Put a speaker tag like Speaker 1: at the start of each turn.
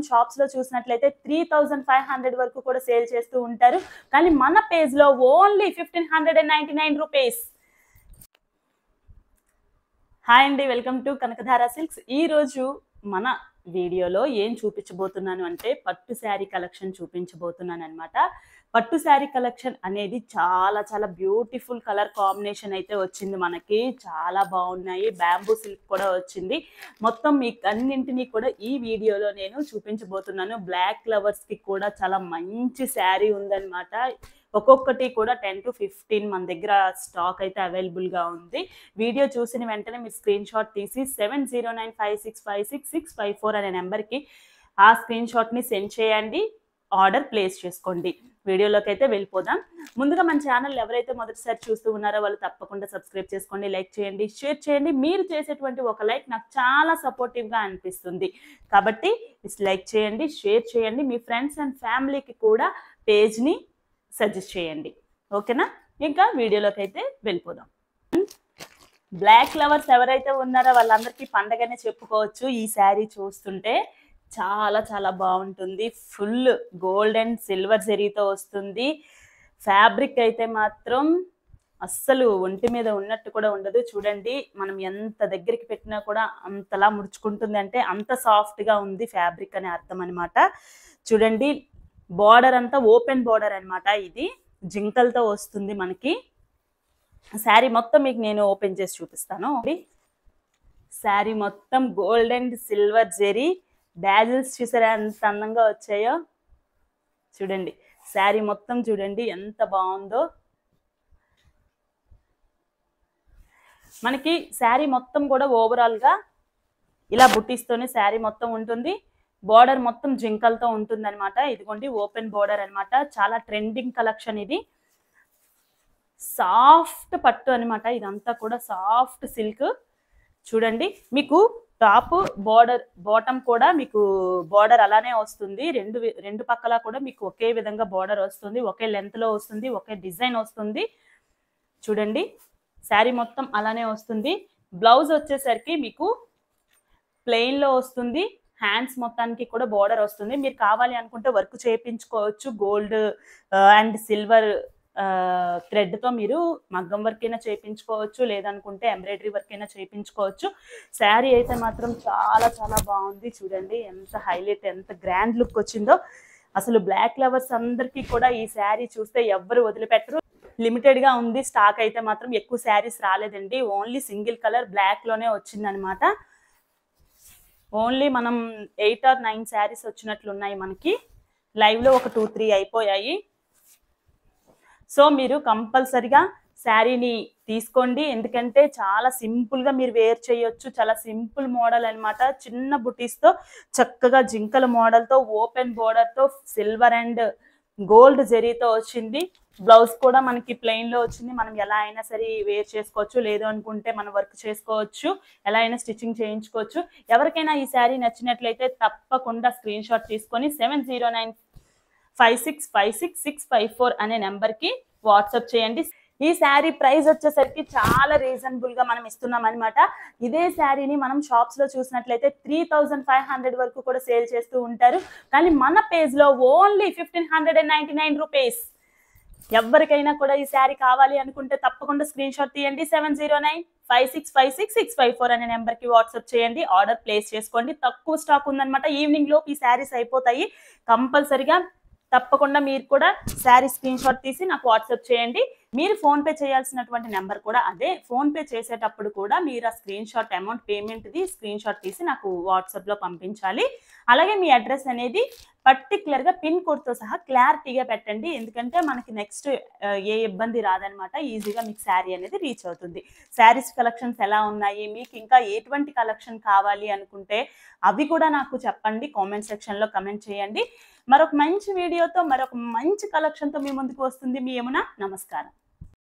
Speaker 1: Shops లో చూసినట్లయితే 3500 వరకు కూడా సేల్ చేస్తూ ఉంటారు. కానీ మన పేజ్ లో ఓన్లీ 1599 రూపీస్. హాయ్ అండి, వెల్కమ్ టు కనకధార సిల్క్స్. ఈ రోజు మన వీడియోలో ఏం చూపించబోతున్నాను అంటే పట్టు శారీ కలెక్షన్ చూపించబోతున్నాను అనమాట. పట్టు శారీ కలెక్షన్ అనేది చాలా చాలా బ్యూటిఫుల్ కలర్ కాంబినేషన్ అయితే వచ్చింది. మనకి చాలా బాగున్నాయి. బ్యాంబూ సిల్క్ కూడా వచ్చింది. మొత్తం మీకు అన్నింటినీ కూడా ఈ వీడియోలో నేను చూపించబోతున్నాను. బ్లాక్ లవర్స్ కి కూడా చాలా మంచి శారీ ఉందన్నమాట. ఒక్కొక్కటి కూడా 10 to 15 మన దగ్గర స్టాక్ అయితే అవైలబుల్గా ఉంది. వీడియో చూసిన వెంటనే మీరు స్క్రీన్ షాట్ తీసి 7095656654 అనే నెంబర్కి ఆ స్క్రీన్ షాట్ని సెండ్ చేయండి. ఆర్డర్ ప్లేస్ చేసుకోండి. వీడియోలోకి అయితే వెళ్ళిపోదాం. ముందుగా మన ఛానల్ ఎవరైతే మొదటిసారి చూస్తూ ఉన్నారో వాళ్ళు తప్పకుండా సబ్స్క్రైబ్ చేసుకోండి, లైక్ చేయండి, షేర్ చేయండి. మీరు చేసేటువంటి ఒక లైక్ నాకు చాలా సపోర్టివ్గా అనిపిస్తుంది. కాబట్టి లైక్ చేయండి, షేర్ చేయండి. మీ ఫ్రెండ్స్ అండ్ ఫ్యామిలీకి కూడా పేజ్ని సజెస్ట్ చేయండి. ఓకేనా? ఇంకా వీడియోలోకి అయితే వెళ్ళిపోదాం. బ్లాక్ లవర్స్ ఎవరైతే ఉన్నారో వాళ్ళందరికీ పండగనే చెప్పుకోవచ్చు. ఈ శారీ చూస్తుంటే చాలా చాలా బాగుంటుంది. ఫుల్ గోల్డ్ అండ్ సిల్వర్ జరీతో వస్తుంది. ఫ్యాబ్రిక్ అయితే మాత్రం అస్సలు ఒంటి మీద ఉన్నట్టు కూడా ఉండదు. చూడండి, మనం ఎంత దగ్గరికి పెట్టినా కూడా అంతలా ముడుచుకుంటుంది. అంటే అంత సాఫ్ట్గా ఉంది ఫ్యాబ్రిక్ అని అర్థం అనమాట. చూడండి, బార్డర్ అంతా ఓపెన్ బార్డర్ అనమాట. ఇది జింకలతో వస్తుంది మనకి. శారీ మొత్తం మీకు నేను ఓపెన్ చేసి చూపిస్తాను. శారీ మొత్తం gold and silver zari dazzles చూసారా ఎంత అందంగా వచ్చాయో. చూడండి, శారీ మొత్తం చూడండి ఎంత బాగుందో. మనకి శారీ మొత్తం కూడా ఓవరాల్గా ఇలా బుట్టీస్తోనే శారీ మొత్తం ఉంటుంది. బార్డర్ మొత్తం జింకలతో ఉంటుంది అనమాట. ఇదిగోండి ఓపెన్ బార్డర్ అనమాట. చాలా ట్రెండింగ్ కలెక్షన్ ఇది. సాఫ్ట్ పట్టు అనమాట. ఇదంతా కూడా సాఫ్ట్ సిల్క్. చూడండి, మీకు టాప్ బార్డర్ బాటమ్ కూడా మీకు బార్డర్ అలానే వస్తుంది. రెండు పక్కల కూడా మీకు ఒకే విధంగా బార్డర్ వస్తుంది. ఒకే లెంత్లో వస్తుంది, ఒకే డిజైన్ వస్తుంది. చూడండి, శారీ మొత్తం అలానే వస్తుంది. బ్లౌజ్ వచ్చేసరికి మీకు ప్లెయిన్లో వస్తుంది. హ్యాండ్స్ మొత్తానికి కూడా బార్డర్ వస్తుంది. మీరు కావాలి అనుకుంటే వర్క్ చేయించుకోవచ్చు. గోల్డ్ అండ్ సిల్వర్ థ్రెడ్తో మీరు మగ్గం వర్క్ అయినా చేయించుకోవచ్చు, లేదనుకుంటే ఎంబ్రాయిడరీ వర్క్ అయినా చేయించుకోవచ్చు. శారీ అయితే మాత్రం చాలా చాలా బాగుంది. చూడండి ఎంత హైలైట్, ఎంత గ్రాండ్ లుక్ వచ్చిందో. అసలు బ్లాక్ లవర్స్ అందరికీ కూడా ఈ శారీ చూస్తే ఎవ్వరు వదిలిపెట్టరు. లిమిటెడ్గా ఉంది స్టాక్. అయితే మాత్రం ఎక్కువ శారీస్ రాలేదండి. ఓన్లీ సింగిల్ కలర్ బ్లాక్లోనే వచ్చిందనమాట. ఓన్లీ మనం 8 or 9 శారీస్ వచ్చినట్లున్నాయి మనకి. లైవ్లో ఒక 2-3 అయిపోయాయి. సో మీరు కంపల్సరిగా శారీని తీసుకోండి. ఎందుకంటే చాలా సింపుల్గా మీరు వేర్ చేయొచ్చు. చాలా సింపుల్ మోడల్ అనమాట. చిన్న బుటీస్తో చక్కగా జింకల మోడల్తో ఓపెన్ బోర్డర్తో సిల్వర్ అండ్ గోల్డ్ జరీతో వచ్చింది. బ్లౌజ్ కూడా మనకి ప్లెయిన్లో వచ్చింది. మనం ఎలా అయినా సరే వేర్ చేసుకోవచ్చు, లేదు అనుకుంటే మనం వర్క్ చేసుకోవచ్చు, ఎలా అయినా స్టిచ్చింగ్ చేయించుకోవచ్చు. ఎవరికైనా ఈ శారీ నచ్చినట్లయితే తప్పకుండా స్క్రీన్ షాట్ తీసుకొని 7095656654 అనే నెంబర్కి వాట్సాప్ చేయండి. ఈ శారీ ప్రైస్ వచ్చేసరికి చాలా రీజనబుల్గా మనం ఇస్తున్నాం అనమాట. ఇదే శారీని మనం షాప్స్లో చూసినట్లయితే 3500 వరకు కూడా సేల్ చేస్తూ ఉంటారు. కానీ మన పేజ్లో ఓన్లీ 1599 రూపీస్. ఎవరికైనా కూడా ఈ శారీ కావాలి అనుకుంటే తప్పకుండా స్క్రీన్ షాట్ తీయండి. 7095656654 అనే నెంబర్కి వాట్సాప్ చేయండి. ఆర్డర్ ప్లేస్ చేసుకోండి. తక్కువ స్టాక్ ఉందన్నమాట. ఈవినింగ్ లోపు ఈ శారీస్ అయిపోతాయి. కంపల్సరిగా తప్పకుండా మీరు కూడా శారీ స్క్రీన్ షాట్ తీసి నాకు వాట్సాప్ చేయండి. మీరు ఫోన్పే చేయాల్సినటువంటి నెంబర్ కూడా అదే. ఫోన్పే చేసేటప్పుడు కూడా మీరు ఆ స్క్రీన్ షాట్ అమౌంట్ పేమెంట్ది స్క్రీన్ షాట్ తీసి నాకు వాట్సాప్లో పంపించాలి. అలాగే మీ అడ్రస్ అనేది పర్టికులర్గా పిన్ కోడ్తో సహా క్లారిటీగా పెట్టండి. ఎందుకంటే మనకి నెక్స్ట్ ఏ ఇబ్బంది రాదనమాట. ఈజీగా మీకు శారీ అనేది రీచ్ అవుతుంది. శారీస్ కలెక్షన్స్ ఎలా ఉన్నాయి, మీకు ఇంకా ఎటువంటి కలెక్షన్ కావాలి అనుకుంటే అవి కూడా నాకు చెప్పండి. కామెంట్ సెక్షన్లో కమెంట్ చేయండి. మరొక మంచి వీడియోతో మరొక మంచి కలెక్షన్తో మీ ముందుకు వస్తుంది మీ యమున. నమస్కారం.